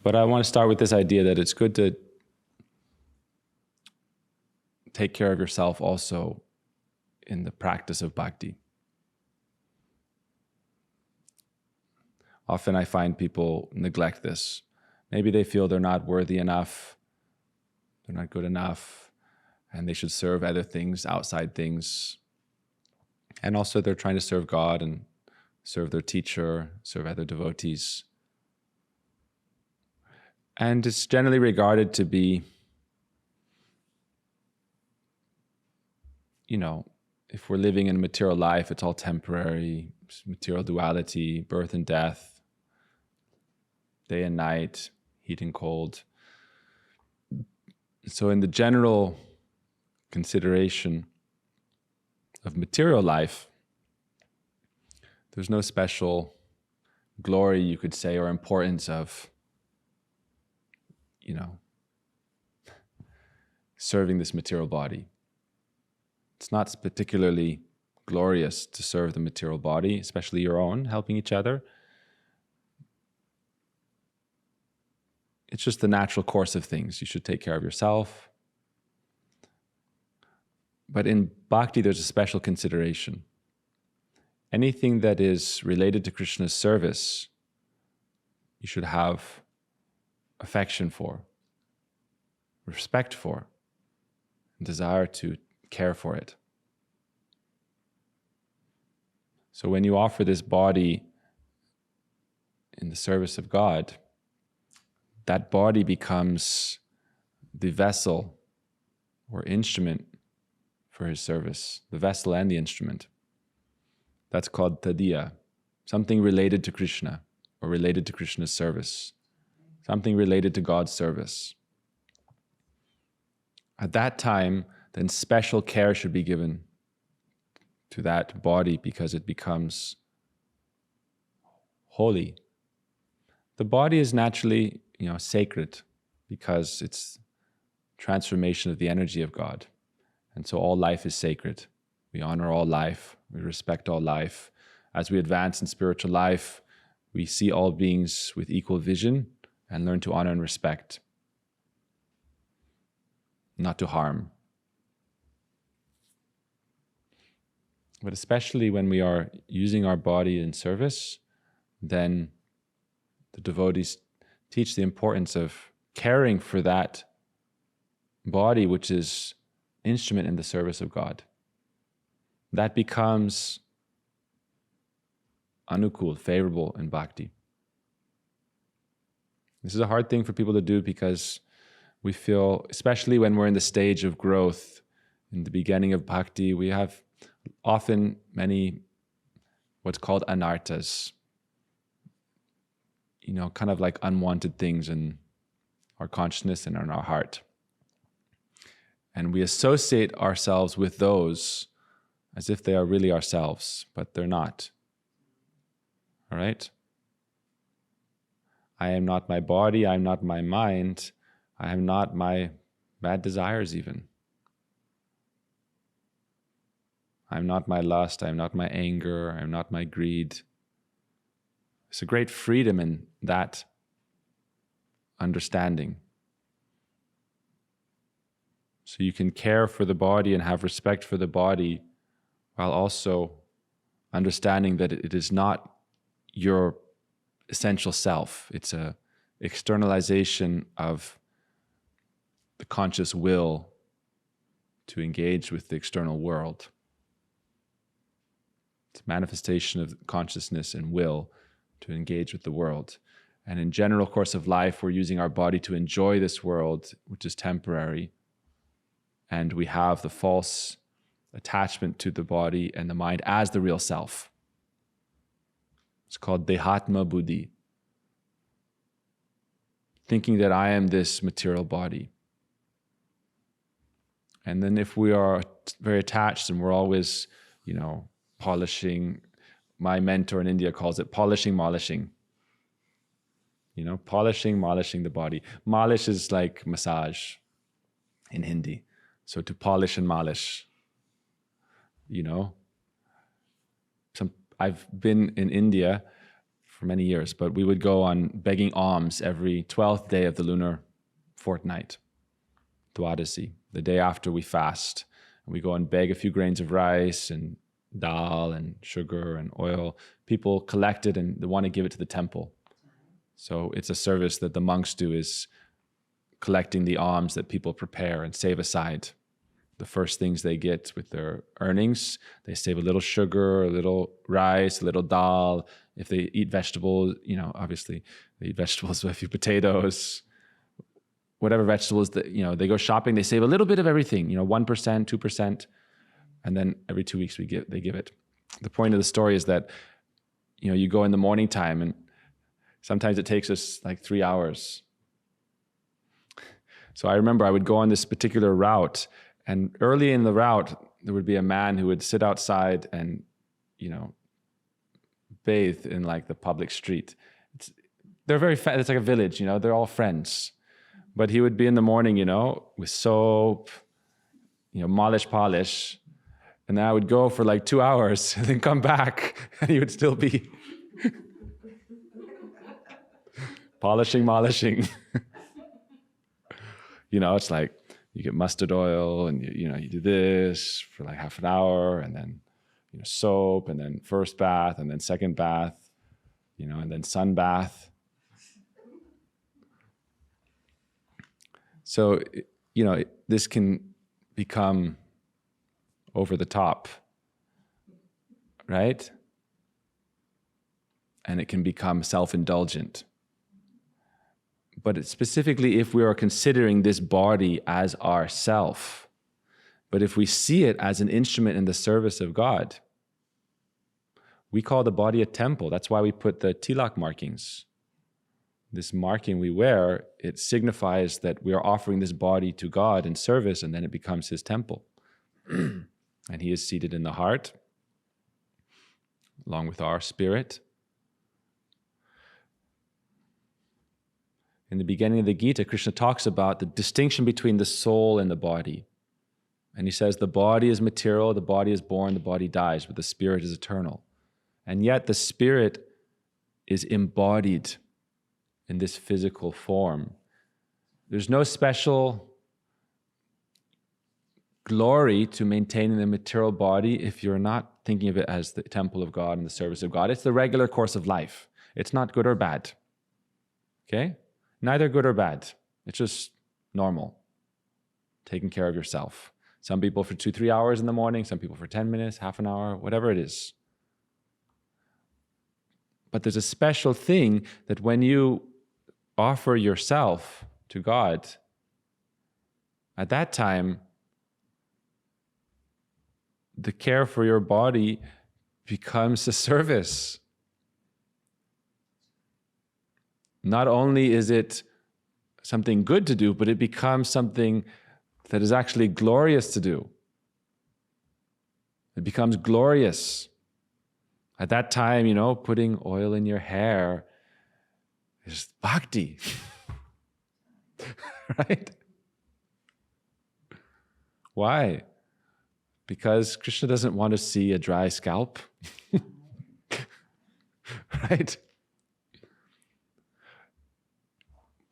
But I want to start with this idea that it's good to take care of yourself also in the practice of bhakti. Often I find people neglect this. Maybe they feel they're not worthy enough, they're not good enough, and they should serve other things, outside things. And also they're trying to serve God and serve their teacher, serve other devotees. And it's generally regarded to be, if we're living in a material life, it's all temporary, material duality, birth and death, day and night, heat and cold. So in the general consideration of material life, there's no special glory, you could say, or importance of, serving this material body. It's not particularly glorious to serve the material body, especially your own, helping each other. It's just the natural course of things. You should take care of yourself. But in bhakti, there's a special consideration. Anything that is related to Krishna's service, you should have affection for, respect for, and desire to care for it. So when you offer this body in the service of God, that body becomes the vessel or instrument for his service, the vessel and the instrument. That's called tadiya, something related to Krishna or related to Krishna's service, something related to God's service. At that time, then special care should be given to that body because it becomes holy. The body is naturally, sacred because it's transformation of the energy of God. And so all life is sacred. We honor all life. We respect all life. As we advance in spiritual life, we see all beings with equal vision and learn to honor and respect, not to harm. But especially when we are using our body in service, then the devotees teach the importance of caring for that body, which is instrument in the service of God. That becomes anukul, favorable in bhakti. This is a hard thing for people to do because we feel, especially when we're in the stage of growth, in the beginning of bhakti, we have often many what's called anarthas, kind of like unwanted things in our consciousness and in our heart. And we associate ourselves with those as if they are really ourselves, but they're not. All right? I am not my body, I am not my mind, I am not my bad desires even. I am not my lust, I am not my anger, I am not my greed. There's a great freedom in that understanding. So you can care for the body and have respect for the body while also understanding that it is not your essential self. It's a externalization of the conscious will to engage with the external world. It's a manifestation of consciousness and will to engage with the world. And in general course of life, we're using our body to enjoy this world, which is temporary. And we have the false attachment to the body and the mind as the real self. It's called dehatma buddhi. Thinking that I am this material body. And then if we are very attached and we're always, polishing, my mentor in India calls it polishing, molishing. Polishing, molishing the body. Malish is like massage in Hindi. So to polish and malish, I've been in India for many years, but we would go on begging alms every 12th day of the lunar fortnight, Dwadasi, the day after we fast. And we go and beg a few grains of rice and dal and sugar and oil. People collect it and they want to give it to the temple. So it's a service that the monks do, is collecting the alms that people prepare and save aside. The first things they get with their earnings, they save a little sugar, a little rice, a little dal. If they eat vegetables, obviously they eat vegetables, so a few potatoes, whatever vegetables that, they go shopping, they save a little bit of everything, 1%, 2%, and then every 2 weeks they give it. The point of the story is that, you go in the morning time, and sometimes it takes us like 3 hours. So I remember I would go on this particular route, and early in the route, there would be a man who would sit outside and, bathe in like the public street. They're very, it's like a village, they're all friends. But he would be in the morning, with soap, polish. And then I would go for like 2 hours and then come back and he would still be polishing. It's like you get mustard oil and you do this for like half an hour, and then soap, and then first bath, and then second bath, and then sun bath. So, this can become over the top, right? And it can become self-indulgent. But it's specifically if we are considering this body as our self. But if we see it as an instrument in the service of God, we call the body a temple. That's why we put the tilak markings. This marking we wear, it signifies that we are offering this body to God in service, and then it becomes his temple. And he is seated in the heart, along with our spirit. In the beginning of the Gita, Krishna talks about the distinction between the soul and the body. And he says the body is material, the body is born, the body dies, but the spirit is eternal. And yet the spirit is embodied in this physical form. There's no special glory to maintaining the material body if you're not thinking of it as the temple of God and the service of God. It's the regular course of life. It's not good or bad. Okay? Neither good or bad. It's just normal. Taking care of yourself. Some people for 2-3 hours in the morning, some people for 10 minutes, half an hour, whatever it is. But there's a special thing that when you offer yourself to God, at that time, the care for your body becomes a service. Not only is it something good to do, but it becomes something that is actually glorious to do. It becomes glorious. At that time, putting oil in your hair is bhakti. Right? Why? Because Krishna doesn't want to see a dry scalp. Right?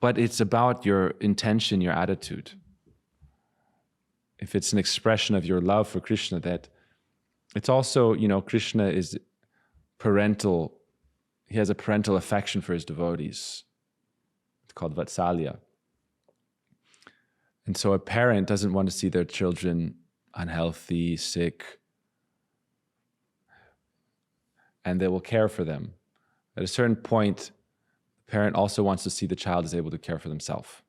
But it's about your intention, your attitude. If it's an expression of your love for Krishna, that it's also, Krishna is parental. He has a parental affection for his devotees. It's called Vatsalya. And so a parent doesn't want to see their children unhealthy, sick, and they will care for them. At a certain point, the parent also wants to see the child is able to care for themselves.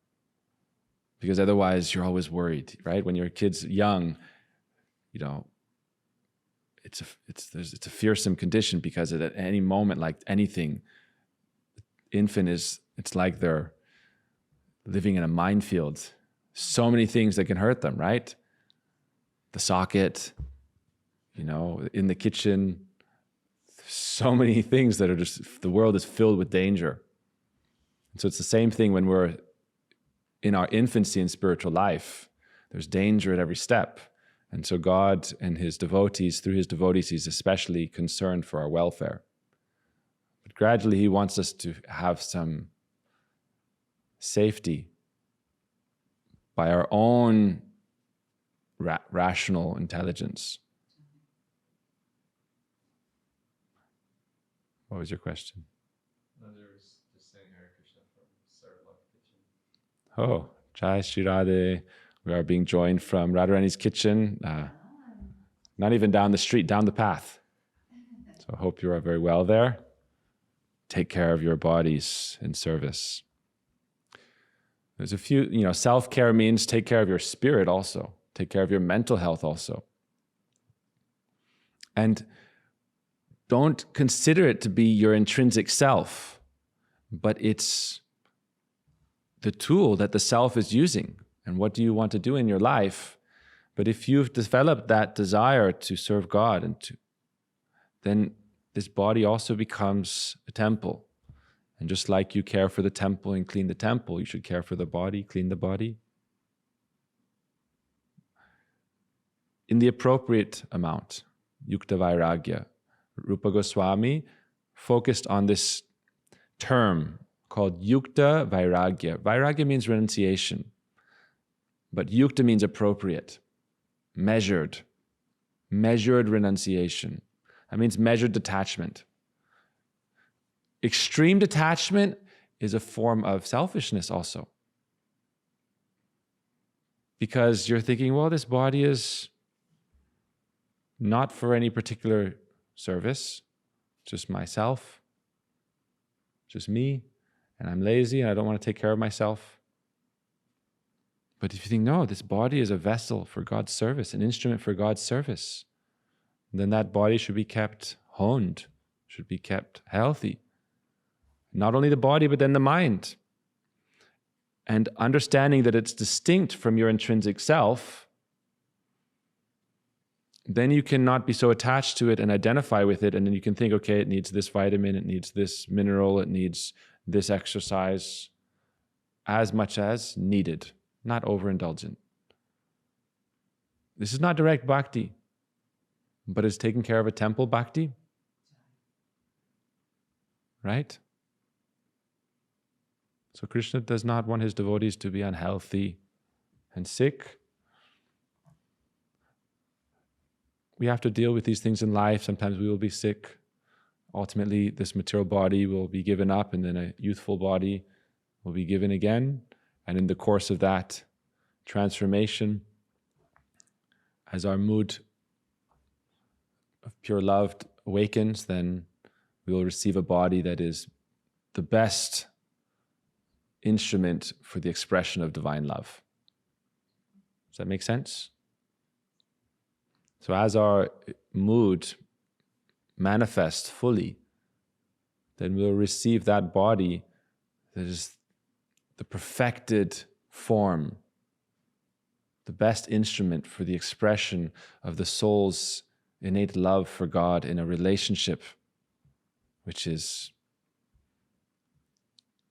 Because otherwise you're always worried, right? When your kid's young, it's a fearsome condition, because at any moment, like anything, infant it's like they're living in a minefield. So many things that can hurt them, right? The socket, in the kitchen, so many things that are just, the world is filled with danger. And so it's the same thing when we're in our infancy in spiritual life. There's danger at every step. And so God and his devotees, through his devotees, he's especially concerned for our welfare. But gradually he wants us to have some safety by our own rational intelligence. What was your question? No, there was just saying Hare Krishna from Serve Love Kitchen. Oh, Jai Shri Radhe. We are being joined from Radharani's kitchen. Not even down the street, down the path. So I hope you are very well there. Take care of your bodies in service. There's a few, self-care means take care of your spirit also. Take care of your mental health also. And don't consider it to be your intrinsic self, but it's the tool that the self is using. And what do you want to do in your life? But if you've developed that desire to serve God, then this body also becomes a temple. And just like you care for the temple and clean the temple, you should care for the body, clean the body. In the appropriate amount, yukta vairagya. Rupa Goswami focused on this term called yukta vairagya. Vairagya means renunciation, but yukta means appropriate, measured renunciation. That means measured detachment. Extreme detachment is a form of selfishness also. Because you're thinking, well, this body is not for any particular service, just myself, just me, and I'm lazy and I don't want to take care of myself. But if you think, no, this body is a vessel for God's service, an instrument for God's service, then that body should be kept honed, should be kept healthy. Not only the body, but then the mind. And understanding that it's distinct from your intrinsic self, then you cannot be so attached to it and identify with it. And then you can think, okay, it needs this vitamin, it needs this mineral, it needs this exercise, as much as needed, not overindulgent. This is not direct bhakti, but it's taking care of a temple bhakti, right? So Krishna does not want his devotees to be unhealthy and sick. We have to deal with these things in life. Sometimes we will be sick. Ultimately, this material body will be given up, and then a youthful body will be given again. And in the course of that transformation, as our mood of pure love awakens, then we will receive a body that is the best instrument for the expression of divine love. Does that make sense? So as our mood manifests fully, then we'll receive that body that is the perfected form, the best instrument for the expression of the soul's innate love for God in a relationship which is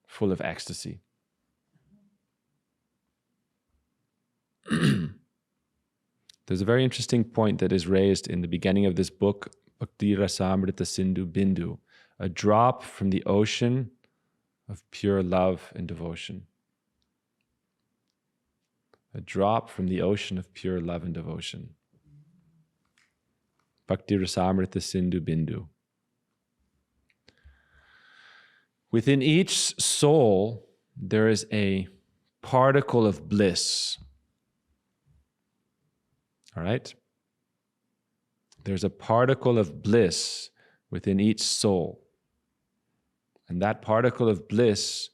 full of ecstasy. There's a very interesting point that is raised in the beginning of this book, Bhakti Rasamrita Sindhu Bindu, a drop from the ocean of pure love and devotion. A drop from the ocean of pure love and devotion. Bhakti Rasamrita Sindhu Bindu. Within each soul, there is a particle of bliss. All right? There's a particle of bliss within each soul. And that particle of bliss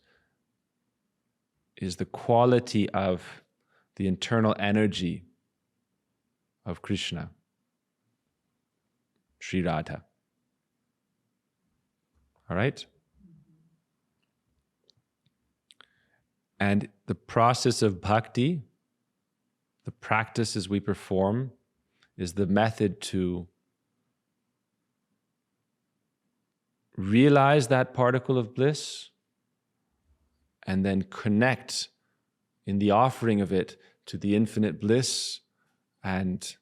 is the quality of the internal energy of Krishna, Sri Radha. All right? And the process of bhakti, the practices we perform, is the method to realize that particle of bliss and then connect in the offering of it to the infinite bliss and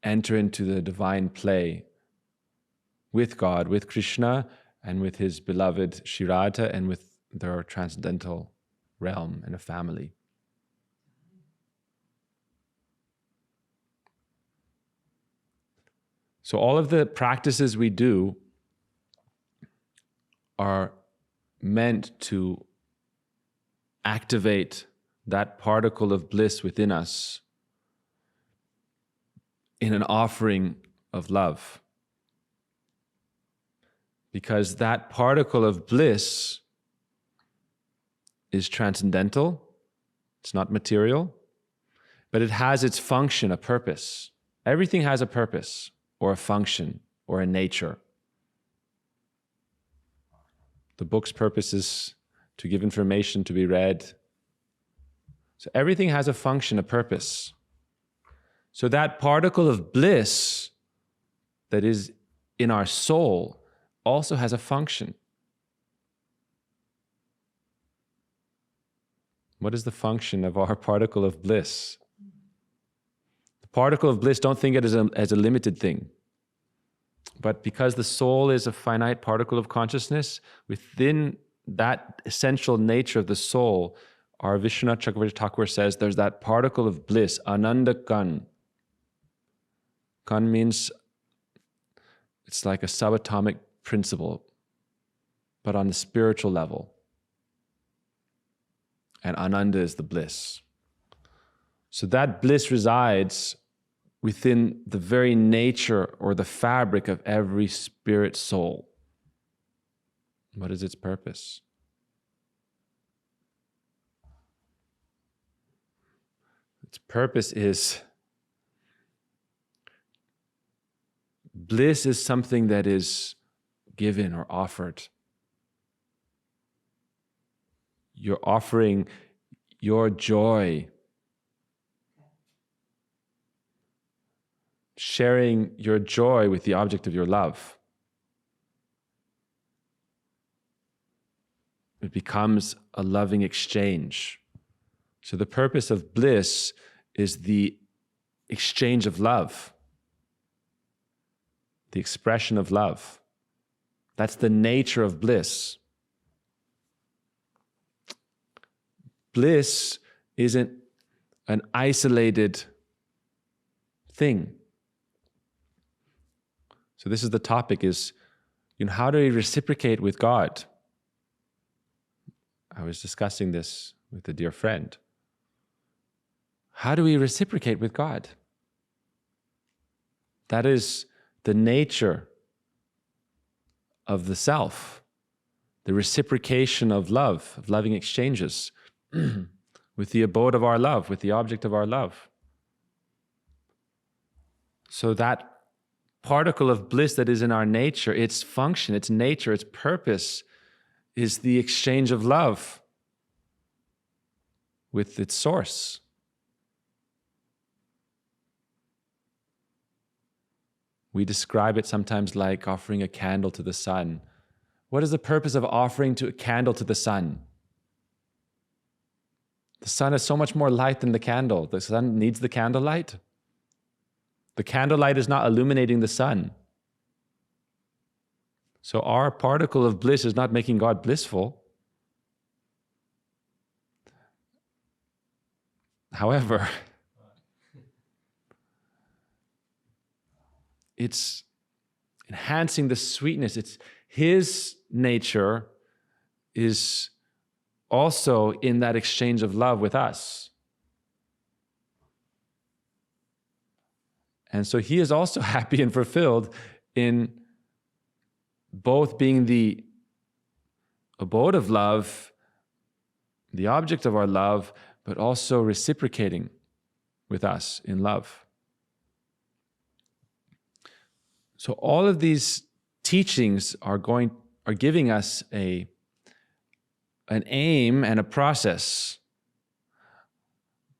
enter into the divine play with God, with Krishna, and with his beloved Shri Radha, and with their transcendental realm and a family. So all of the practices we do are meant to activate that particle of bliss within us in an offering of love. Because that particle of bliss is transcendental, it's not material, but it has its function, a purpose. Everything has a purpose, or a function, or a nature. The book's purpose is to give information to be read. So everything has a function, a purpose. So that particle of bliss that is in our soul also has a function. What is the function of our particle of bliss? The particle of bliss, don't think it as a limited thing. But because the soul is a finite particle of consciousness, within that essential nature of the soul, our Vishwanath Chakravarti Thakur says there's that particle of bliss, Ananda Kan. Kan means it's like a subatomic principle, but on the spiritual level. And Ananda is the bliss. So that bliss resides within the very nature or the fabric of every spirit soul. What is its purpose? Its purpose is, bliss is something that is given or offered. You're offering your joy, sharing your joy with the object of your love. It becomes a loving exchange. So the purpose of bliss is the exchange of love, the expression of love. That's the nature of bliss. Bliss isn't an isolated thing. So this is the topic, is, how do we reciprocate with God? I was discussing this with a dear friend. How do we reciprocate with God? That is the nature of the self, the reciprocation of love, of loving exchanges with the abode of our love, with the object of our love. So that particle of bliss that is in our nature, its function, its nature, its purpose is the exchange of love with its source. We describe it sometimes like offering a candle to the sun. What is the purpose of offering a candle to the sun? The sun is so much more light than the candle. The sun needs the candlelight. The candlelight is not illuminating the sun. So our particle of bliss is not making God blissful. However, it's enhancing the sweetness. It's His nature is also in that exchange of love with us. And so He is also happy and fulfilled in both being the abode of love, the object of our love, but also reciprocating with us in love. So all of these teachings are giving us an aim and a process.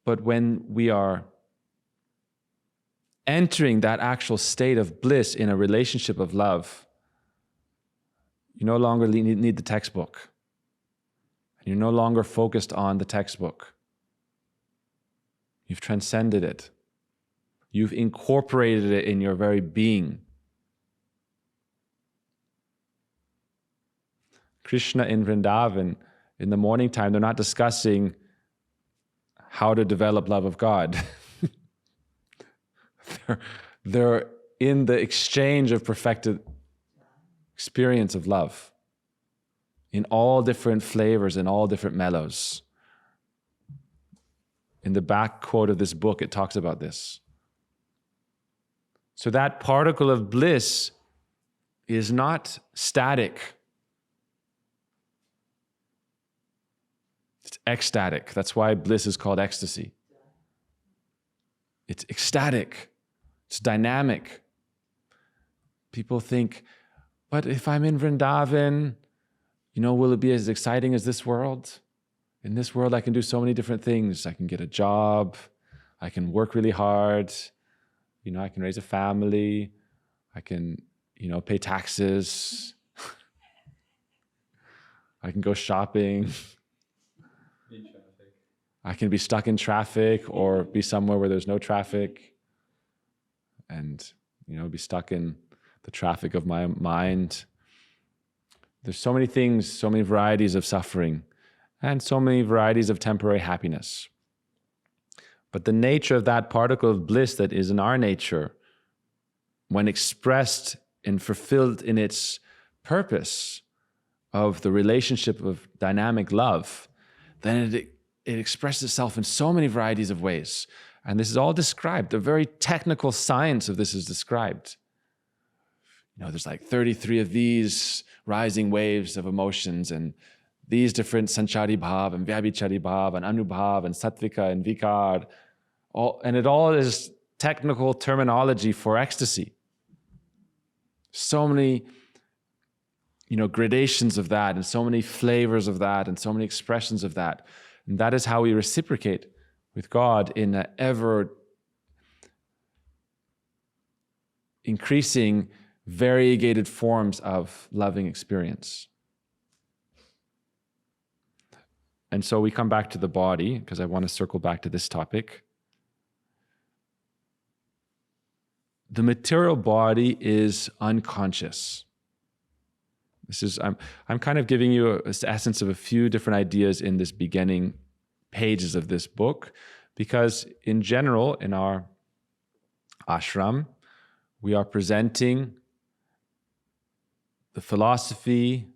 But when we are entering that actual state of bliss in a relationship of love, you no longer need the textbook. You're no longer focused on the textbook. You've transcended it. You've incorporated it in your very being. Krishna in Vrindavan, in the morning time, they're not discussing how to develop love of God. they're in the exchange of perfected experience of love in all different flavors, in all different mellows. In the back quote of this book, it talks about this. So that particle of bliss is not static. It's ecstatic. That's why bliss is called ecstasy. It's ecstatic. It's dynamic. People think, but if I'm in Vrindavan, will it be as exciting as this world? In this world, I can do so many different things. I can get a job. I can work really hard. I can raise a family. I can, pay taxes. I can go shopping. I can be stuck in traffic or be somewhere where there's no traffic and, be stuck in the traffic of my mind. There's so many things, so many varieties of suffering and so many varieties of temporary happiness. But the nature of that particle of bliss that is in our nature, when expressed and fulfilled in its purpose of the relationship of dynamic love, then it expresses itself in so many varieties of ways. And this is all described. The very technical science of this is described. There's like 33 of these rising waves of emotions and these different sanchari bhav and vyabhichari bhav and anubhav and sattvika and vikar. And it all is technical terminology for ecstasy. So many, gradations of that and so many flavors of that and so many expressions of that. And that is how we reciprocate with God in an ever increasing variegated forms of loving experience. And so we come back to the body, because I want to circle back to this topic. The material body is unconscious. I'm kind of giving you an essence of a few different ideas in this beginning pages of this book, because in general, in our ashram, we are presenting the philosophy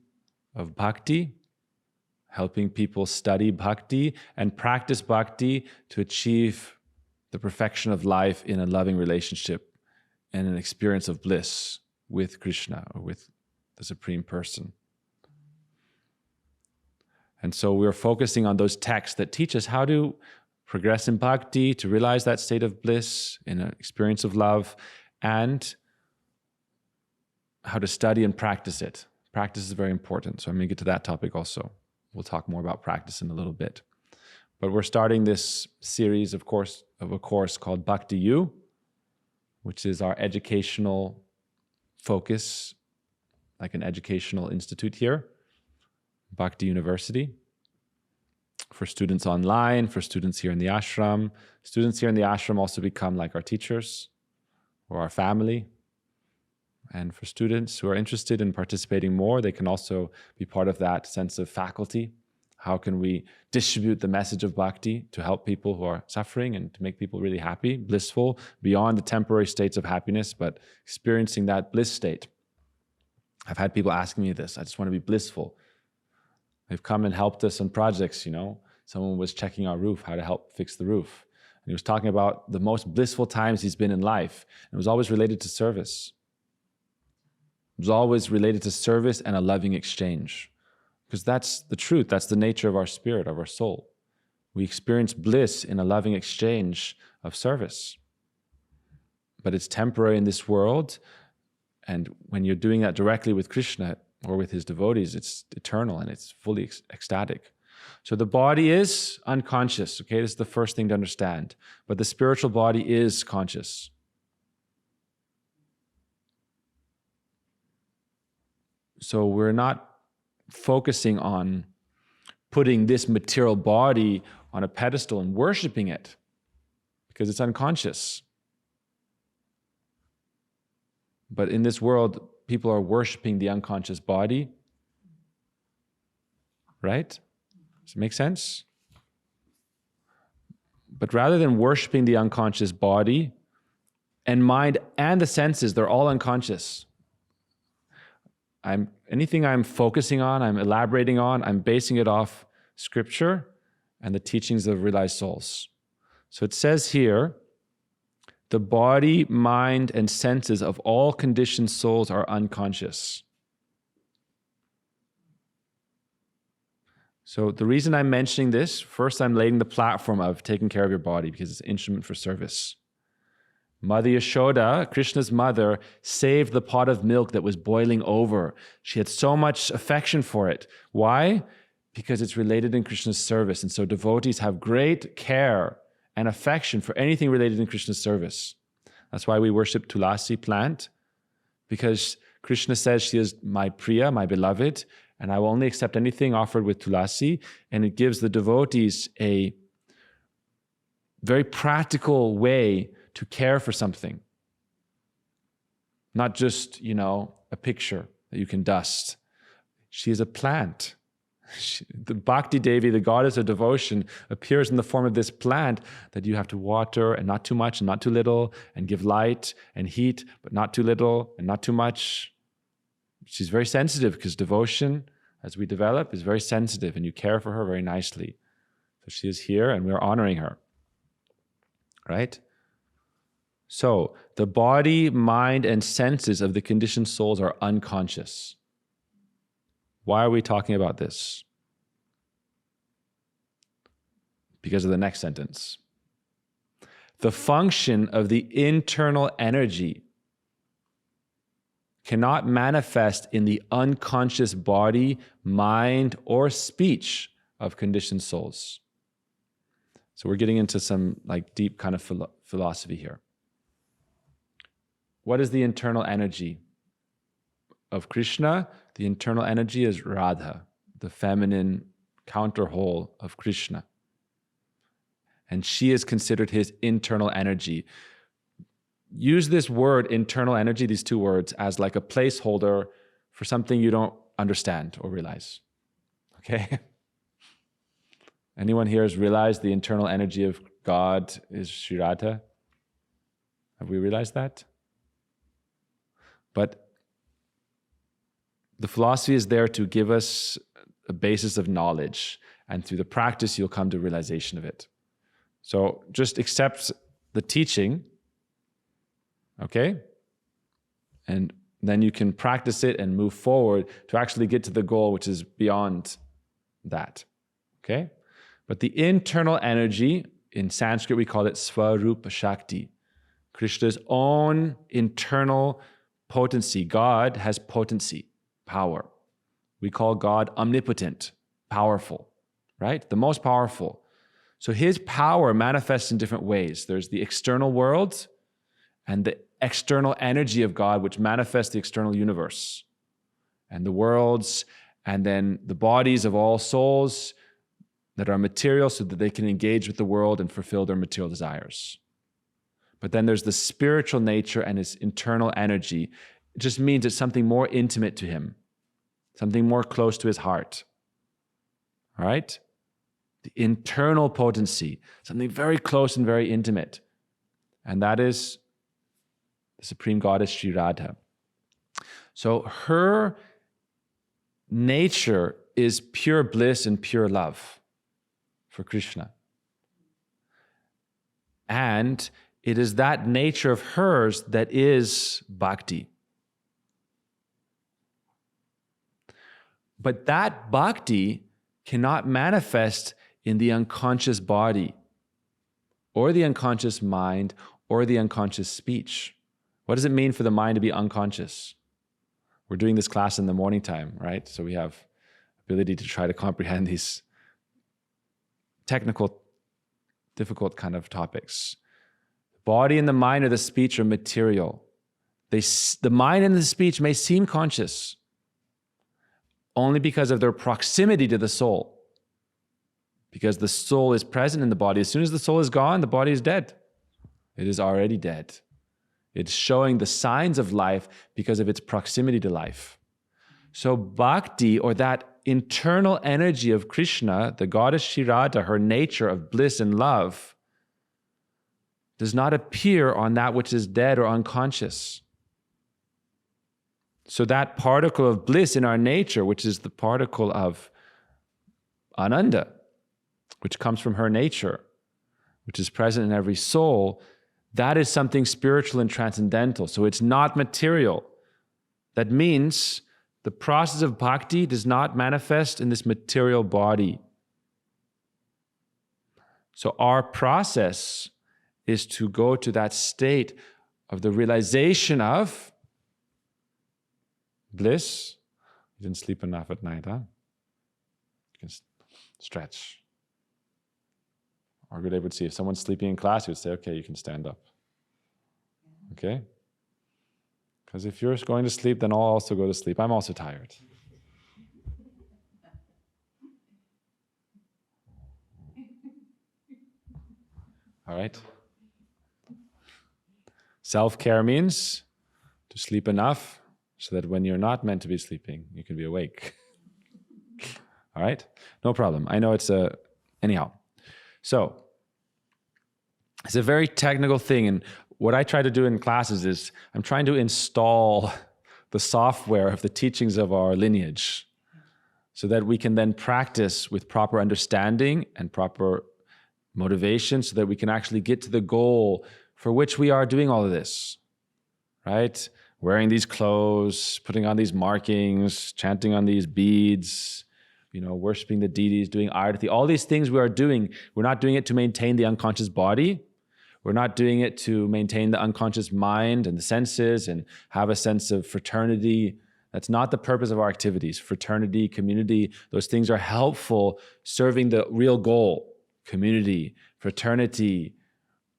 of bhakti, helping people study bhakti and practice bhakti to achieve the perfection of life in a loving relationship and an experience of bliss with Krishna or with the Supreme Person. And so we're focusing on those texts that teach us how to progress in bhakti, to realize that state of bliss in an experience of love, and how to study and practice it. Practice is very important, so I'm going to get to that topic also. We'll talk more about practice in a little bit. But we're starting this series, of a course called Bhakti U, which is our educational focus, like an educational institute here, Bhakti University, for students online, for students here in the ashram. Students here in the ashram also become like our teachers or our family. And for students who are interested in participating more, they can also be part of that sense of faculty. How can we distribute the message of bhakti to help people who are suffering and to make people really happy, blissful, beyond the temporary states of happiness, but experiencing that bliss state? I've had people asking me this. I just want to be blissful. They've come and helped us on projects, Someone was checking our roof, how to help fix the roof. And he was talking about the most blissful times he's been in life. And it was always related to service. It was always related to service and a loving exchange. Because that's the truth. That's the nature of our spirit, of our soul. We experience bliss in a loving exchange of service. But it's temporary in this world. And when you're doing that directly with Krishna or with his devotees, it's eternal and it's fully ecstatic. So the body is unconscious, okay? This is the first thing to understand. But the spiritual body is conscious. So we're not focusing on putting this material body on a pedestal and worshiping it because it's unconscious. But in this world, people are worshiping the unconscious body right? Does it make sense? But rather than worshiping the unconscious body and mind and the senses, they're all unconscious. Anything I'm focusing on, I'm elaborating on, I'm basing it off scripture and the teachings of realized souls. So it says here, the body, mind, and senses of all conditioned souls are unconscious. So the reason I'm mentioning this, first I'm laying the platform of taking care of your body because it's an instrument for service. Mother Yashoda, Krishna's mother, saved the pot of milk that was boiling over. She had so much affection for it. Why? Because it's related in Krishna's service. And so devotees have great care and affection for anything related in Krishna's service. That's why we worship Tulasi plant, because Krishna says she is my Priya, my beloved, and I will only accept anything offered with Tulasi, and it gives the devotees a very practical way to care for something. Not just, a picture that you can dust. She is a plant. The Bhakti Devi, the goddess of devotion, appears in the form of this plant that you have to water, and not too much and not too little, and give light and heat, but not too little and not too much. She's very sensitive because devotion, as we develop, is very sensitive, and you care for her very nicely. So she is here and we're honoring her. Right? So the body, mind, and senses of the conditioned souls are unconscious. Why are we talking about this? Because of the next sentence. The function of the internal energy cannot manifest in the unconscious body, mind, or speech of conditioned souls. So we're getting into some deep kind of philosophy here. What is the internal energy of Krishna? The internal energy is Radha, the feminine counterwhole of Krishna. And she is considered his internal energy. Use this word, internal energy, these two words, as like a placeholder for something you don't understand or realize. Okay? Anyone here has realized the internal energy of God is Sri Radha? Have we realized that? But the philosophy is there to give us a basis of knowledge, and through the practice, you'll come to realization of it. So just accept the teaching, okay? And then you can practice it and move forward to actually get to the goal, which is beyond that, okay? But the internal energy, in Sanskrit we call it Swarupa Shakti, Krishna's own internal potency. God has potency, power. We call God omnipotent, powerful, right? The most powerful. So his power manifests in different ways. There's the external world and the external energy of God, which manifests the external universe and the worlds, and then the bodies of all souls that are material so that they can engage with the world and fulfill their material desires. But then there's the spiritual nature and his internal energy. It just means it's something more intimate to him, something more close to his heart. All right? The internal potency, something very close and very intimate. And that is the Supreme Goddess Sri Radha. So her nature is pure bliss and pure love for Krishna. And it is that nature of hers that is bhakti. But that bhakti cannot manifest in the unconscious body or the unconscious mind or the unconscious speech. What does it mean for the mind to be unconscious? We're doing this class in the morning time, right? So we have ability to try to comprehend these technical, difficult kind of topics. The body and the mind or the speech are material. The mind and the speech may seem conscious only because of their proximity to the soul. Because the soul is present in the body. As soon as the soul is gone, the body is dead. It is already dead. It's showing the signs of life because of its proximity to life. So bhakti, or that internal energy of Krishna, the goddess Shri Radha, her nature of bliss and love, does not appear on that which is dead or unconscious. So that particle of bliss in our nature, which is the particle of Ananda, which comes from her nature, which is present in every soul, that is something spiritual and transcendental. So it's not material. That means the process of bhakti does not manifest in this material body. So our process is to go to that state of the realization of bliss. You didn't sleep enough at night, huh? You can stretch. Or Gurudev would see if someone's sleeping in class, he would say, okay, you can stand up. Okay? Because if you're going to sleep, then I'll also go to sleep. I'm also tired. All right? Self-care means to sleep enough so that when you're not meant to be sleeping, you can be awake. All right? No problem. I know it's anyhow. So, it's a very technical thing, and what I try to do in classes is I'm trying to install the software of the teachings of our lineage so that we can then practice with proper understanding and proper motivation so that we can actually get to the goal for which we are doing all of this, right? Wearing these clothes, putting on these markings, chanting on these beads, worshiping the deities, doing arati, all these things we are doing, we're not doing it to maintain the unconscious body. We're not doing it to maintain the unconscious mind and the senses and have a sense of fraternity. That's not the purpose of our activities. Fraternity, community, those things are helpful serving the real goal. Community, fraternity,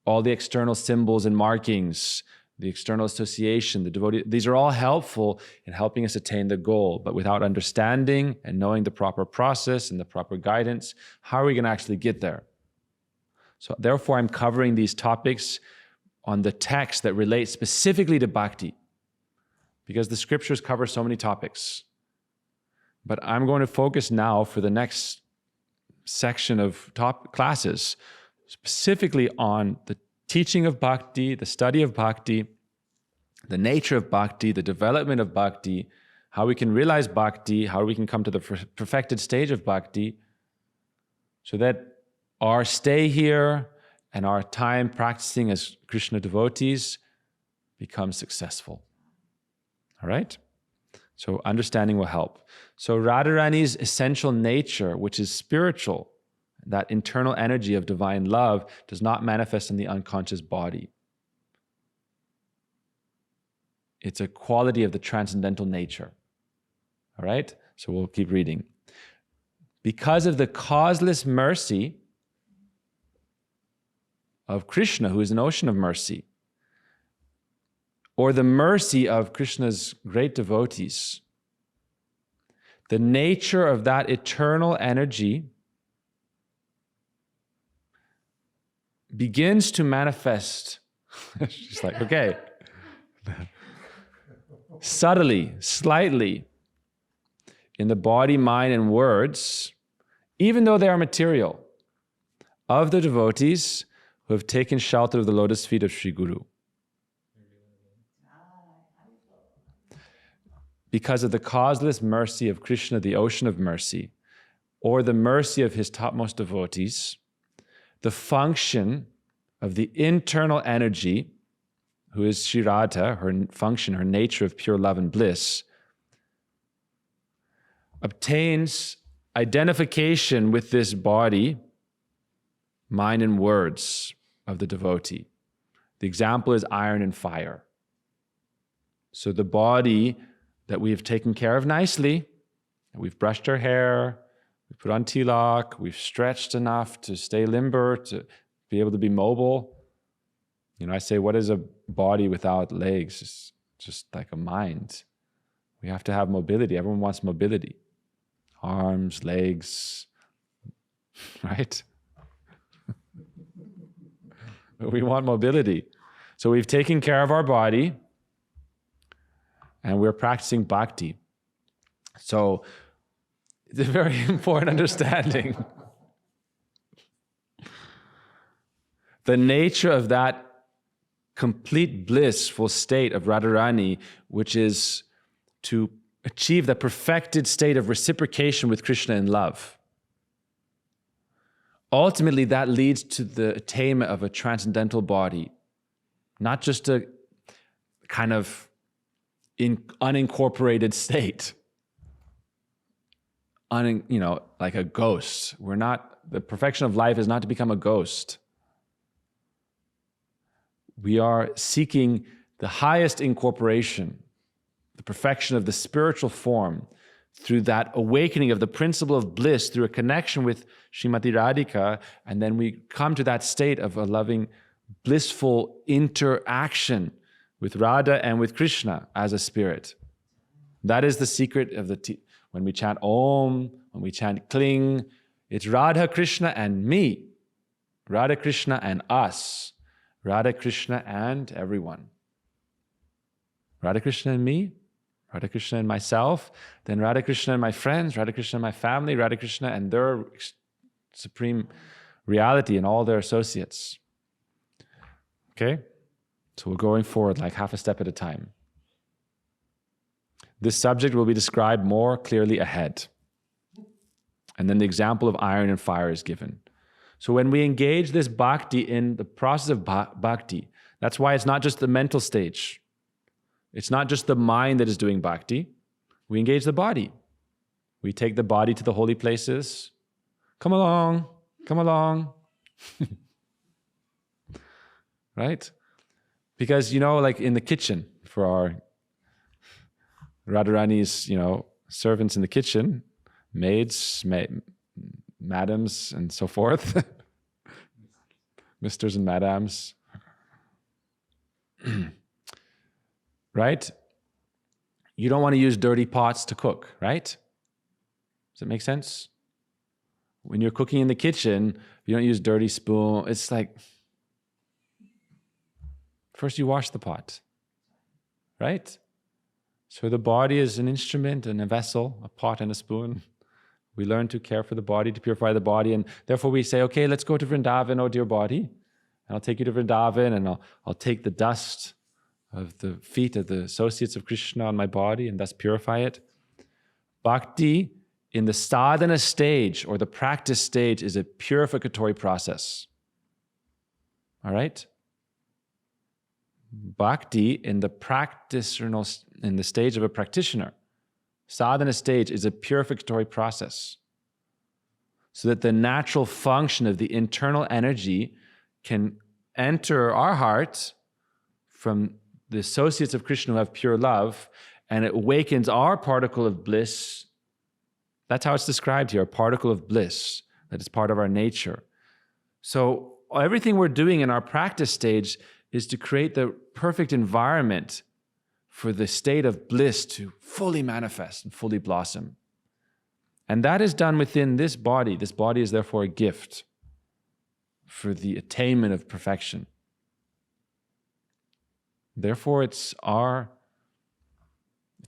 all the external symbols and markings, the external association, the devotee, these are all helpful in helping us attain the goal. But without understanding and knowing the proper process and the proper guidance, how are we going to actually get there? So therefore, I'm covering these topics on the text that relate specifically to bhakti, because the scriptures cover so many topics. But I'm going to focus now for the next section of top classes specifically on the teaching of bhakti, the study of bhakti, the nature of bhakti, the development of bhakti, how we can realize bhakti, how we can come to the perfected stage of bhakti, so that our stay here and our time practicing as Krishna devotees becomes successful. All right? So understanding will help. So Radharani's essential nature, which is spiritual, that internal energy of divine love, does not manifest in the unconscious body. It's a quality of the transcendental nature. All right? So we'll keep reading. Because of the causeless mercy of Krishna, who is an ocean of mercy, or the mercy of Krishna's great devotees, the nature of that eternal energy begins to manifest. She's like, okay. Subtly, slightly, in the body, mind, and words, even though they are material, of the devotees who have taken shelter of the lotus feet of Sri Guru. Because of the causeless mercy of Krishna, the ocean of mercy, or the mercy of his topmost devotees, the function of the internal energy, who is Shri Radha, her function, her nature of pure love and bliss, obtains identification with this body, mind, and words of the devotee. The example is iron and fire. So the body that we have taken care of nicely, we've brushed our hair, we put on tilak, we've stretched enough to stay limber, to be able to be mobile. I say, what is a body without legs? It's just like a mind. We have to have mobility. Everyone wants mobility. Arms, legs, right? We want mobility. So we've taken care of our body and we're practicing bhakti. So It's a very important understanding. The nature of that complete blissful state of Radharani, which is to achieve the perfected state of reciprocation with Krishna in love. Ultimately, that leads to the attainment of a transcendental body, not just a kind of unincorporated state, like a ghost. The perfection of life is not to become a ghost. We are seeking the highest incorporation, the perfection of the spiritual form, through that awakening of the principle of bliss, through a connection with Srimati Radhika, and then we come to that state of a loving, blissful interaction with Radha and with Krishna as a spirit. That is the secret of when we chant Om, when we chant Kling, it's Radha, Krishna, and me. Radha, Krishna, and us. Radha, Krishna, and everyone. Radha, Krishna, and me. Radha Krishna and myself, then Radha Krishna and my friends, Radha Krishna and my family, Radha Krishna and their supreme reality and all their associates. Okay? So we're going forward like half a step at a time. This subject will be described more clearly ahead. And then the example of iron and fire is given. So when we engage this bhakti in the process of bhakti, that's why it's not just the mental stage. It's not just the mind that is doing bhakti. We engage the body. We take the body to the holy places. Come along, come along. Right? Because, like in the kitchen, for our Radharani's, servants in the kitchen, maids, madams, and so forth. Misters and madams. Right? You don't want to use dirty pots to cook, right? Does that make sense? When you're cooking in the kitchen, you don't use dirty spoon. It's like, first you wash the pot, right? So the body is an instrument and a vessel, a pot and a spoon. We learn to care for the body, to purify the body, and therefore we say, okay, let's go to Vrindavan, oh dear body. And I'll take you to Vrindavan, and I'll take the dust of the feet of the associates of Krishna on my body and thus purify it. Bhakti in the sadhana stage or the practice stage is a purificatory process. All right? Bhakti in the stage of a practitioner, sadhana stage is a purificatory process. So that the natural function of the internal energy can enter our heart from the associates of Krishna who have pure love, and it awakens our particle of bliss. That's how it's described here, a particle of bliss that is part of our nature. So everything we're doing in our practice stage is to create the perfect environment for the state of bliss to fully manifest and fully blossom. And that is done within this body. This body is therefore a gift for the attainment of perfection. Therefore, it's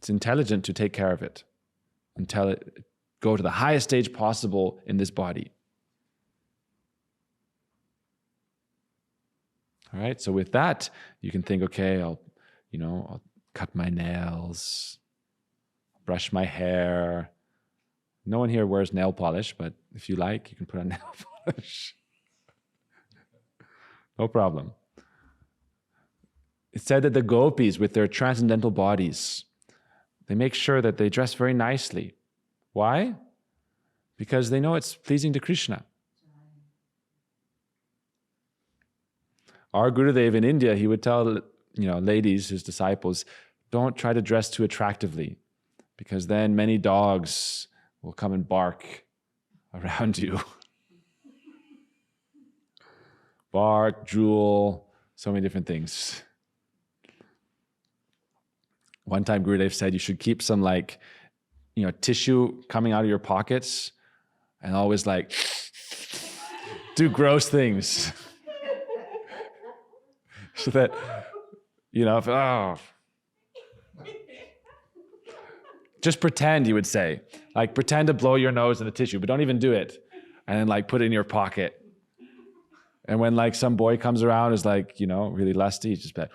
intelligent to take care of it until it go to the highest stage possible in this body. All right, so with that, you can think, okay, I'll cut my nails, brush my hair. No one here wears nail polish, but if you like, you can put on nail polish. No problem. It's said that the gopis, with their transcendental bodies, they make sure that they dress very nicely. Why? Because they know it's pleasing to Krishna. Our Gurudev in India, he would tell ladies, his disciples, don't try to dress too attractively, because then many dogs will come and bark around you. Bark, drool, so many different things. One time Gurudev said you should keep some tissue coming out of your pockets and always do gross things. So that, Just pretend, you would say. Like, pretend to blow your nose in the tissue, but don't even do it. And then like put it in your pocket. And when like some boy comes around is like, really lusty, you just bet.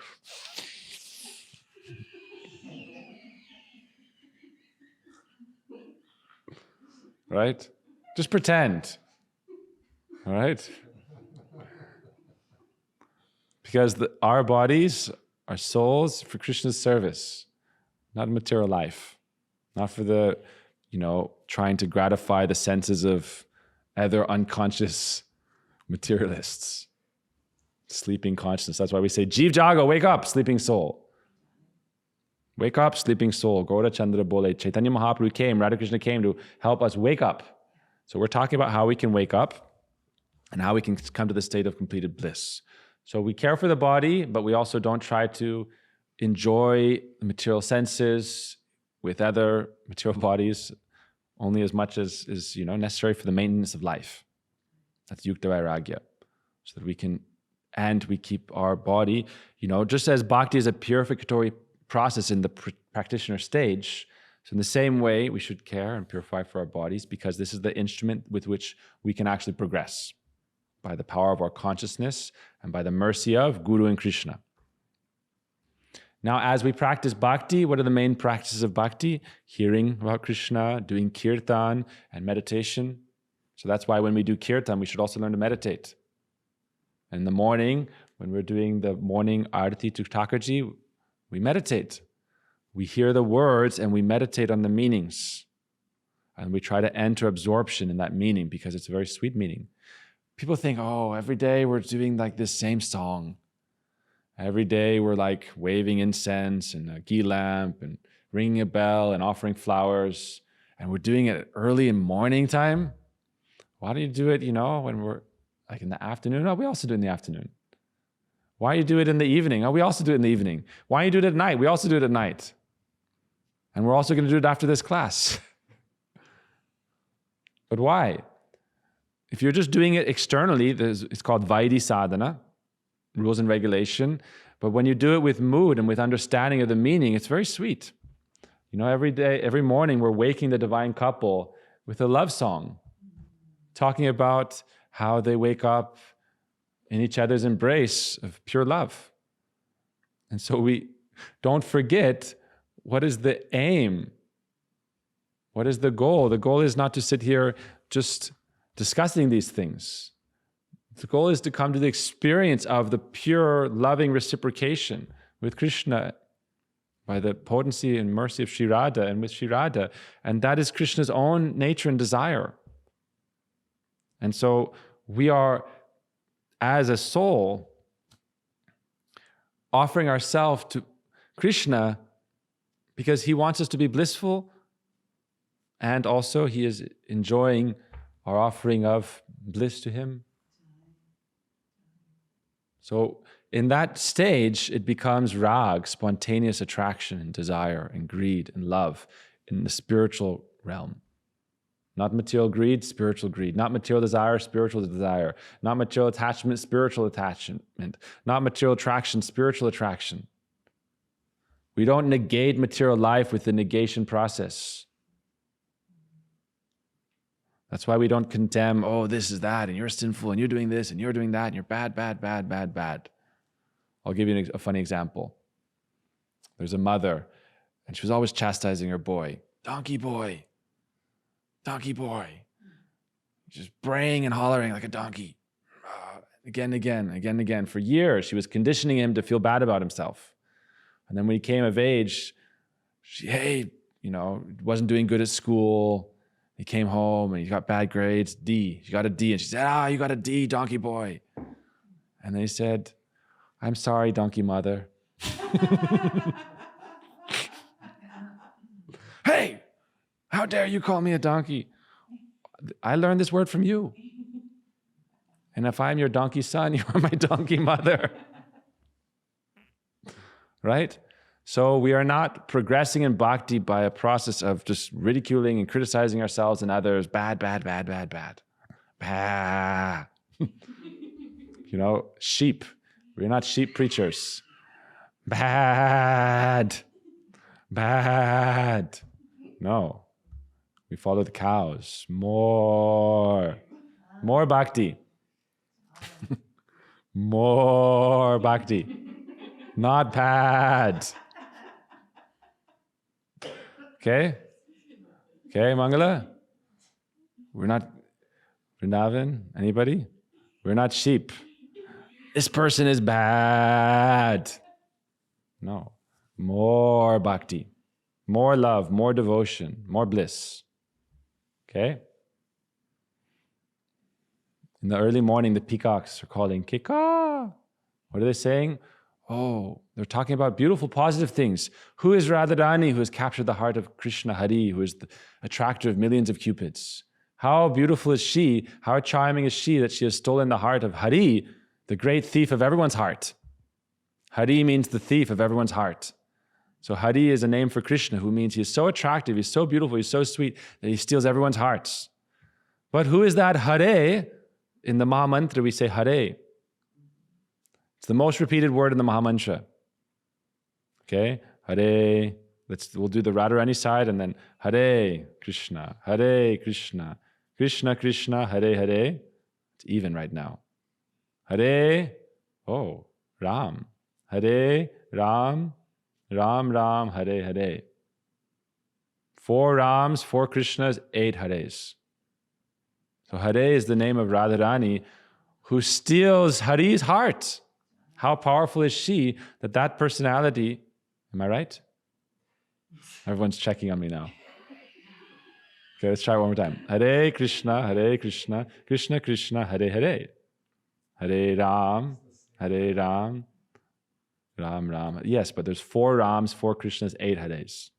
Right? Just pretend. All right? Because our bodies, our souls, for Krishna's service, not material life. Not for the, trying to gratify the senses of other unconscious materialists. Sleeping consciousness. That's why we say, Jeev Jago, wake up, sleeping soul. Wake up, sleeping soul. Gaura Chandra Bole. Chaitanya Mahaprabhu came, Radha Krishna came to help us wake up. So we're talking about how we can wake up and how we can come to the state of completed bliss. So we care for the body, but we also don't try to enjoy the material senses with other material bodies only as much as is necessary for the maintenance of life. That's Yukta Vairagya. So that we can, and we keep our body, just as bhakti is a purificatory process in the practitioner stage, so in the same way we should care and purify for our bodies, because this is the instrument with which we can actually progress by the power of our consciousness and by the mercy of Guru and Krishna. Now, as we practice bhakti, what are the main practices of bhakti? Hearing about Krishna, doing kirtan, and meditation. So that's why when we do kirtan, we should also learn to meditate. And in the morning, when we're doing the morning arati to Thakurji, we meditate. We hear the words and we meditate on the meanings. And we try to enter absorption in that meaning because it's a very sweet meaning. People think, every day we're doing like this same song. Every day we're like waving incense and a ghee lamp and ringing a bell and offering flowers. And we're doing it early in morning time. Why do you do it, when we're like in the afternoon? Oh, we also do it in the afternoon. Why you do it in the evening? Oh, we also do it in the evening. Why you do it at night? We also do it at night. And we're also going to do it after this class. But why? If you're just doing it externally, it's called Vaidhi Sadhana, rules and regulation. But when you do it with mood and with understanding of the meaning, it's very sweet. Every day, every morning, we're waking the divine couple with a love song, talking about how they wake up in each other's embrace of pure love. And so we don't forget, what is the aim? What is the goal? The goal is not to sit here just discussing these things. The goal is to come to the experience of the pure loving reciprocation with Krishna by the potency and mercy of Sri Radha and with Sri Radha. And that is Krishna's own nature and desire. And so we are, as a soul, offering ourselves to Krishna because he wants us to be blissful, and also he is enjoying our offering of bliss to him. So in that stage, it becomes rag, spontaneous attraction and desire and greed and love in the spiritual realm. Not material greed, spiritual greed. Not material desire, spiritual desire. Not material attachment, spiritual attachment. Not material attraction, spiritual attraction. We don't negate material life with the negation process. That's why we don't condemn, this is that, and you're sinful, and you're doing this, and you're doing that, and you're bad, bad, bad, bad, bad. I'll give you a funny example. There's a mother, and she was always chastising her boy. Donkey boy. Donkey boy. Just braying and hollering like a donkey. Again and again, again and again. For years, she was conditioning him to feel bad about himself. And then when he came of age, wasn't doing good at school. He came home and he got bad grades, D. He got a D. And she said, you got a D, donkey boy. And then he said, I'm sorry, donkey mother. Hey, how dare you call me a donkey? I learned this word from you. And if I'm your donkey son, you are my donkey mother. Right? So we are not progressing in bhakti by a process of just ridiculing and criticizing ourselves and others. Bad, bad, bad, bad, bad. Bad. Sheep. We're not sheep preachers. Bad. Bad. No. We follow the cows. More bhakti. More bhakti. Not bad. Okay? Okay, Mangala? We're not Vrindavan? Anybody? We're not sheep. This person is bad. No. More bhakti. More love, more devotion, more bliss. Okay? In the early morning, the peacocks are calling, Kika. What are they saying? Oh, they're talking about beautiful, positive things. Who is Radharani, who has captured the heart of Krishna Hari, who is the attractor of millions of cupids? How beautiful is she? How charming is she that she has stolen the heart of Hari, the great thief of everyone's heart? Hari means the thief of everyone's heart. So Hari is a name for Krishna, who means he is so attractive, he's so beautiful, he's so sweet, that he steals everyone's hearts. But who is that Hare? In the Maha Mantra, we say Hare. It's the most repeated word in the Maha Mantra. Okay? Hare. We'll do the Radharani side and then Hare Krishna, Hare Krishna, Krishna Krishna, Hare Hare. It's even right now. Hare, Ram. Hare Ram, Ram Ram, Hare Hare. 4 Rams, 4 Krishnas, 8 Hares. So Hare is the name of Radharani who steals Hari's heart. How powerful is she that personality, am I right? Everyone's checking on me now. Okay, let's try it one more time. Hare Krishna, Krishna Krishna, Hare Hare. Hare Ram, Ram Ram. Yes, but there's 4 Rams, 4 Krishnas, 8 Hares.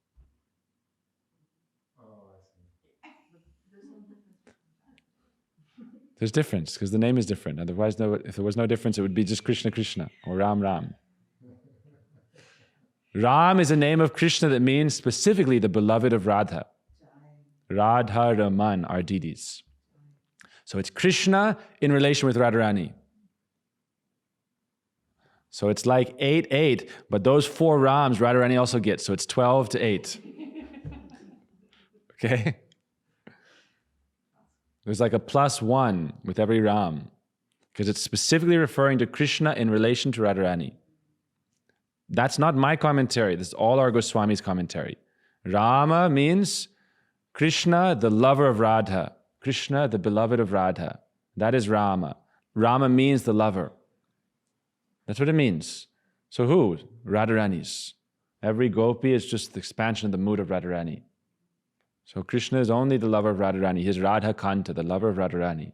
There's difference because the name is different. Otherwise, if there was no difference, it would be just Krishna Krishna or Ram Ram. Ram is a name of Krishna that means specifically the beloved of Radha. Radha Raman are deities. So it's Krishna in relation with Radharani. So it's like 8, but those 4 Rams Radharani also gets, so it's 12 to 8. Okay? There's like a +1 with every Ram, because it's specifically referring to Krishna in relation to Radharani. That's not my commentary. This is all our Goswami's commentary. Rama means Krishna, the lover of Radha. Krishna, the beloved of Radha. That is Rama. Rama means the lover. That's what it means. So who? Radharani's. Every gopi is just the expansion of the mood of Radharani. So Krishna is only the lover of Radharani. He is Radha Kanta, the lover of Radharani.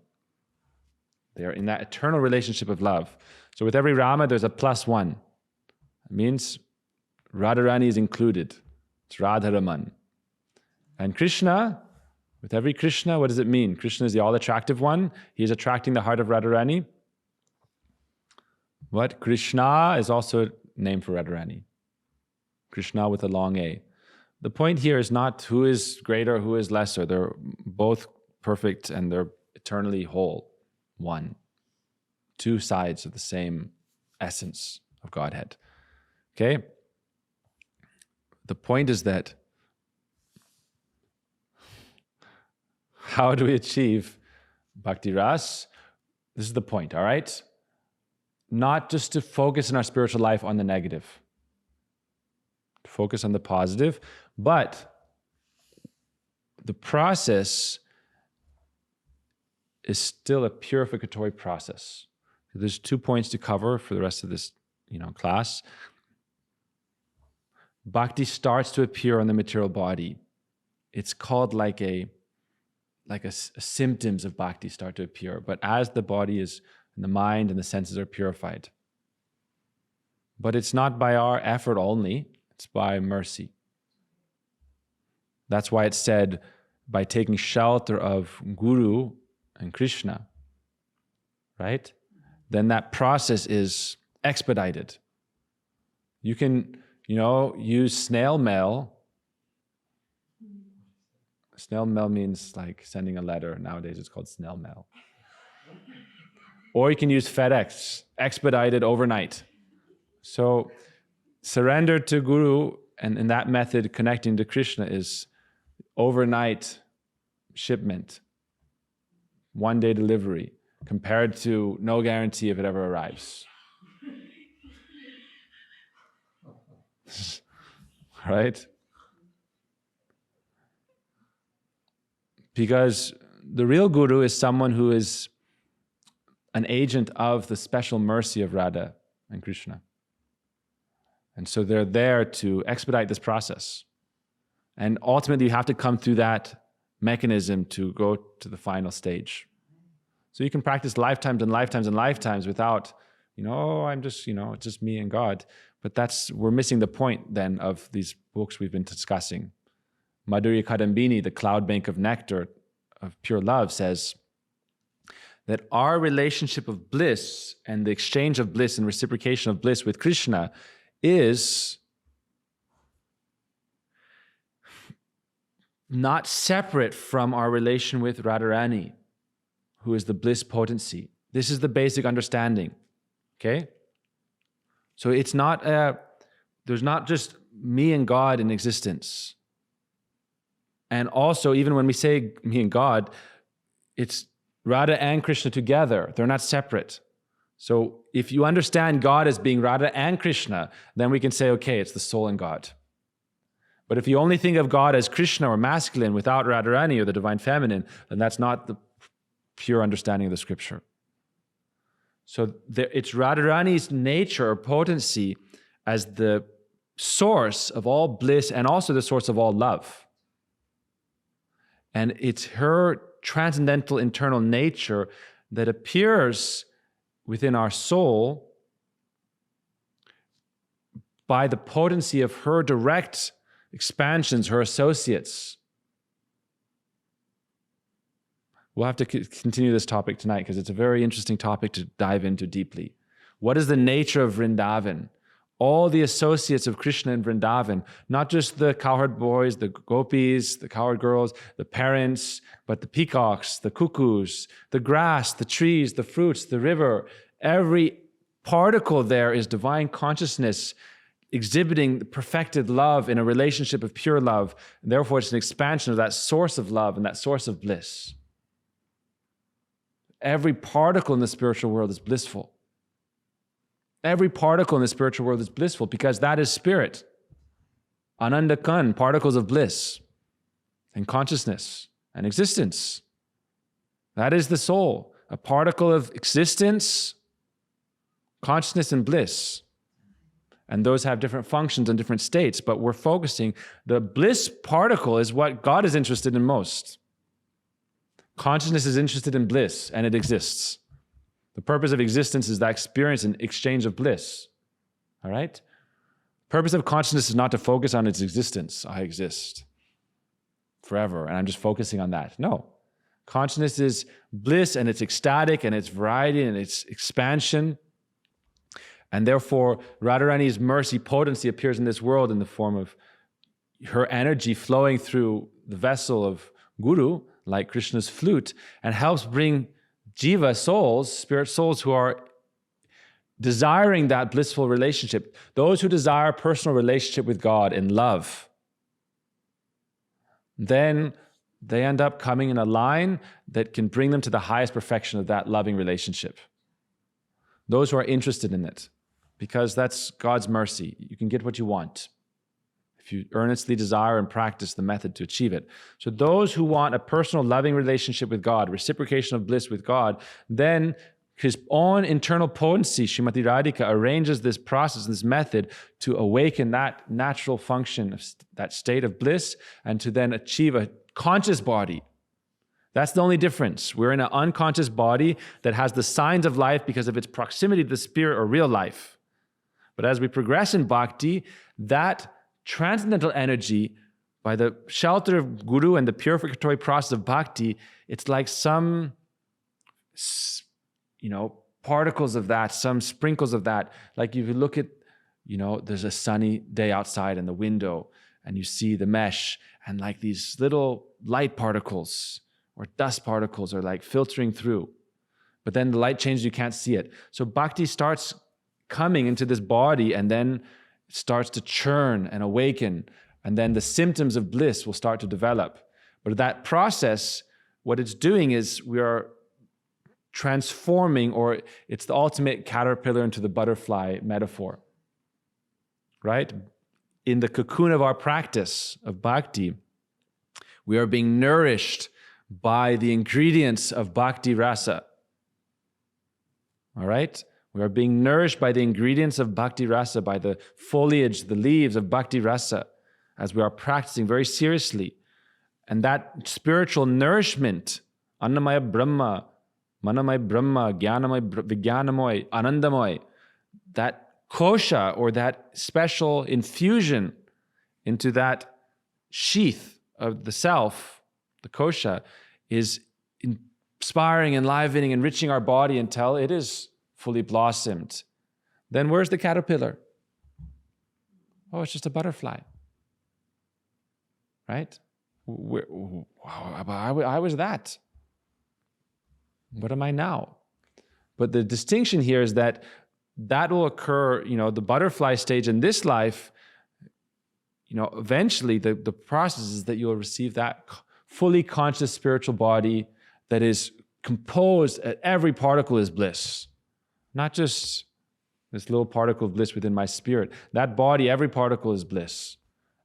They are in that eternal relationship of love. So with every Rama, there's a +1. It means Radharani is included. It's Radha Raman. And Krishna, with every Krishna, what does it mean? Krishna is the all-attractive one. He is attracting the heart of Radharani. What? Krishna is also a name for Radharani. Krishna with a long A. The point here is not who is greater, who is lesser. They're both perfect and they're eternally whole. One. 2 sides of the same essence of Godhead. Okay? The point is that how do we achieve Bhakti Ras? This is the point, all right? Not just to focus in our spiritual life on the negative. To focus on the positive, but the process is still a purificatory process. There's 2 points to cover for the rest of this, class. Bhakti starts to appear on the material body. It's called like a symptoms of bhakti start to appear. But as the body is, and the mind and the senses are purified. But it's not by our effort only, it's by mercy. That's why it's said, by taking shelter of Guru and Krishna, right? Then that process is expedited. You can, use snail mail. Snail mail means like sending a letter. Nowadays it's called snail mail. Or you can use FedEx, expedited overnight. So surrender to Guru, and in that method, connecting to Krishna is overnight shipment, 1 day delivery, compared to no guarantee if it ever arrives. Right? Because the real guru is someone who is an agent of the special mercy of Radha and Krishna. And so they're there to expedite this process. And ultimately, you have to come through that mechanism to go to the final stage. So you can practice lifetimes and lifetimes and lifetimes without, I'm just, it's just me and God. But we're missing the point then of these books we've been discussing. Madhurya Kadambini, the cloud bank of nectar of pure love, says that our relationship of bliss and the exchange of bliss and reciprocation of bliss with Krishna is not separate from our relation with Radharani, who is the bliss potency. This is the basic understanding, okay? So it's not, there's not just me and God in existence. And also, even when we say me and God, it's Radha and Krishna together. They're not separate. So if you understand God as being Radha and Krishna, then we can say, okay, it's the soul and God. But if you only think of God as Krishna or masculine without Radharani or the divine feminine, then that's not the pure understanding of the scripture. So it's Radharani's nature or potency as the source of all bliss and also the source of all love. And it's her transcendental internal nature that appears within our soul by the potency of her direct expansions, her associates. We'll have to continue this topic tonight because it's a very interesting topic to dive into deeply. What is the nature of Vrindavan? All the associates of Krishna in Vrindavan, not just the cowherd boys, the gopis, the cowherd girls, the parents, but the peacocks, the cuckoos, the grass, the trees, the fruits, the river. Every particle there is divine consciousness exhibiting perfected love in a relationship of pure love. And therefore, it's an expansion of that source of love and that source of bliss. Every particle in the spiritual world is blissful. Every particle in the spiritual world is blissful because that is spirit. Ananda Kan, particles of bliss and consciousness and existence. That is the soul, a particle of existence, consciousness, and bliss. And those have different functions and different states, but we're focusing, the bliss particle is what God is interested in most. Consciousness is interested in bliss, and it exists. The purpose of existence is that experience and exchange of bliss. All right? Purpose of consciousness is not to focus on its existence. I exist forever, and I'm just focusing on that. No. Consciousness is bliss, and it's ecstatic, and it's variety, and it's expansion. And therefore, Radharani's mercy potency appears in this world in the form of her energy flowing through the vessel of Guru, like Krishna's flute, and helps bring jiva souls, spirit souls who are desiring that blissful relationship, those who desire personal relationship with God in love. Then they end up coming in a line that can bring them to the highest perfection of that loving relationship. Those who are interested in it, because that's God's mercy. You can get what you want if you earnestly desire and practice the method to achieve it. So those who want a personal loving relationship with God, reciprocation of bliss with God, then his own internal potency, Srimati Radhika, arranges this process, this method to awaken that natural function, that state of bliss, and to then achieve a conscious body. That's the only difference. We're in an unconscious body that has the signs of life because of its proximity to the spirit or real life. But as we progress in bhakti, that transcendental energy, by the shelter of Guru and the purificatory process of bhakti, it's like some, particles of that, some sprinkles of that. Like if you look at, there's a sunny day outside in the window and you see the mesh and like these little light particles or dust particles are like filtering through. But then the light changes, you can't see it. So bhakti starts coming into this body and then starts to churn and awaken, and then the symptoms of bliss will start to develop. But that process, what it's doing is we are transforming, or it's the ultimate caterpillar into the butterfly metaphor, right? In the cocoon of our practice of bhakti, we are being nourished by the ingredients of bhakti rasa. All right? We are being nourished by the ingredients of bhakti rasa, by the foliage, the leaves of bhakti rasa, as we are practicing very seriously. And that spiritual nourishment, annamaya brahma, manamaya brahma, vijnanamoy, anandamoy, that kosha, or that special infusion into that sheath of the self, the kosha, is inspiring, enlivening, enriching our body until it is fully blossomed. Then where's the caterpillar? Oh, it's just a butterfly. Right? I was that. What am I now? But the distinction here is that will occur, the butterfly stage in this life, eventually the process is that you'll receive that fully conscious spiritual body that is composed, every particle is bliss. Not just this little particle of bliss within my spirit. That body, every particle is bliss.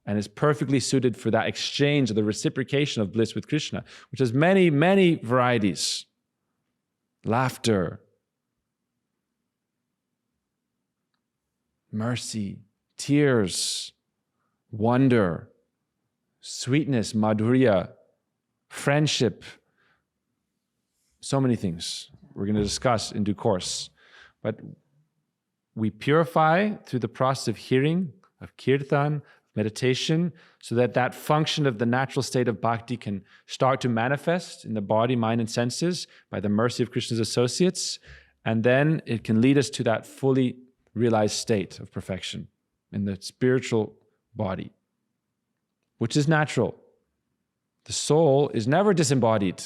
And is perfectly suited for that exchange, or the reciprocation of bliss with Krishna, which has many, many varieties. Laughter, mercy, tears, wonder, sweetness, madhurya, friendship, so many things we're going to discuss in due course. But we purify through the process of hearing, of kirtan, meditation, so that that function of the natural state of bhakti can start to manifest in the body, mind, and senses by the mercy of Krishna's associates. And then it can lead us to that fully realized state of perfection in the spiritual body, which is natural. The soul is never disembodied.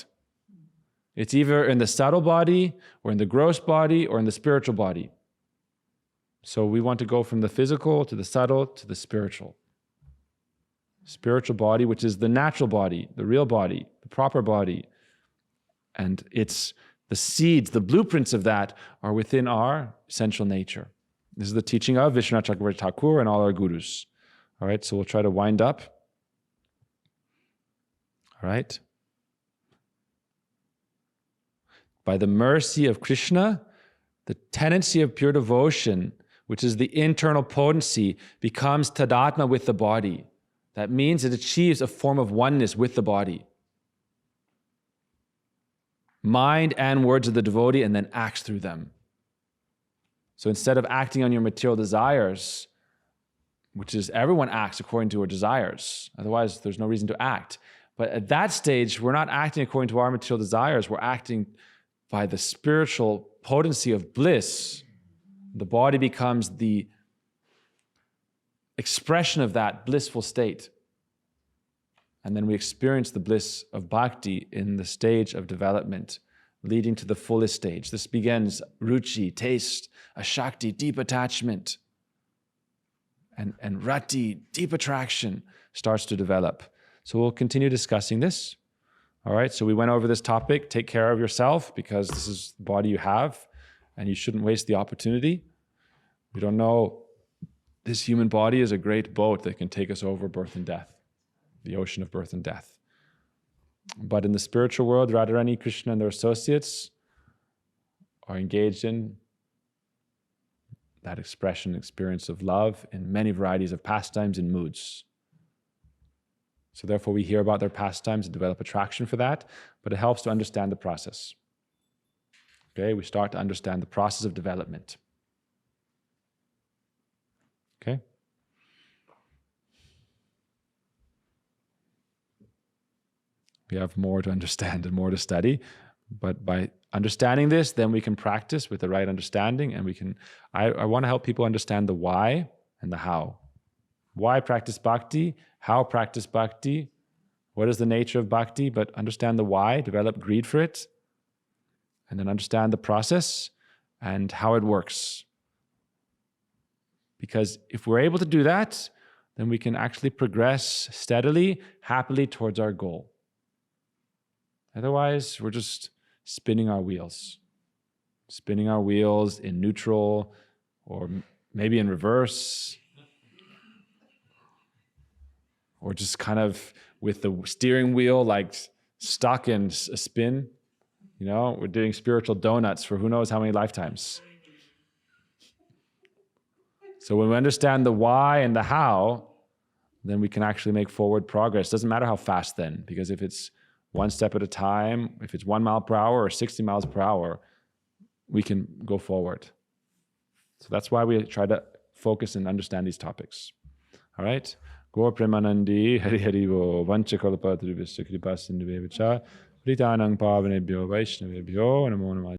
It's either in the subtle body, or in the gross body, or in the spiritual body. So we want to go from the physical to the subtle to the spiritual. Spiritual body, which is the natural body, the real body, the proper body. And it's the seeds, the blueprints of that are within our essential nature. This is the teaching of Vishwanath Chakravarti Thakur and all our gurus. All right, so we'll try to wind up. All right. By the mercy of Krishna, the tendency of pure devotion, which is the internal potency, becomes tadatma with the body. That means it achieves a form of oneness with the body. Mind and words of the devotee, and then acts through them. So instead of acting on your material desires, which is everyone acts according to our desires, otherwise there's no reason to act. But at that stage, we're not acting according to our material desires, we're acting by the spiritual potency of bliss. The body becomes the expression of that blissful state. And then we experience the bliss of bhakti in the stage of development, leading to the fullest stage. This begins ruchi, taste, ashakti, deep attachment. And rati, deep attraction, starts to develop. So we'll continue discussing this. All right, so we went over this topic. Take care of yourself, because this is the body you have, and you shouldn't waste the opportunity. We don't know. This human body is a great boat that can take us over birth and death, the ocean of birth and death. But in the spiritual world, Radharani, Krishna, and their associates are engaged in that expression, experience of love in many varieties of pastimes and moods. So therefore, we hear about their pastimes and develop attraction for that, but it helps to understand the process. Okay, we start to understand the process of development. Okay? We have more to understand and more to study, but by understanding this, then we can practice with the right understanding, and we can, I want to help people understand the why and the how. Why practice bhakti? How practice bhakti? What is the nature of bhakti? But understand the why, develop greed for it, and then understand the process and how it works. Because if we're able to do that, then we can actually progress steadily, happily towards our goal. Otherwise, we're just spinning our wheels in neutral or maybe in reverse, or just kind of with the steering wheel like stuck in a spin. We're doing spiritual donuts for who knows how many lifetimes. So when we understand the why and the how, then we can actually make forward progress. Doesn't matter how fast then, because if it's one step at a time, if it's 1 mile per hour or 60 miles per hour, we can go forward. So that's why we try to focus and understand these topics. All right? Gaur Premanandi Hari Hari Vo Vanchakalpa Trivishya Kripa Sindhuvevacha Pritanang Pavanebhyo Vaishnavebhyo Namo Namah.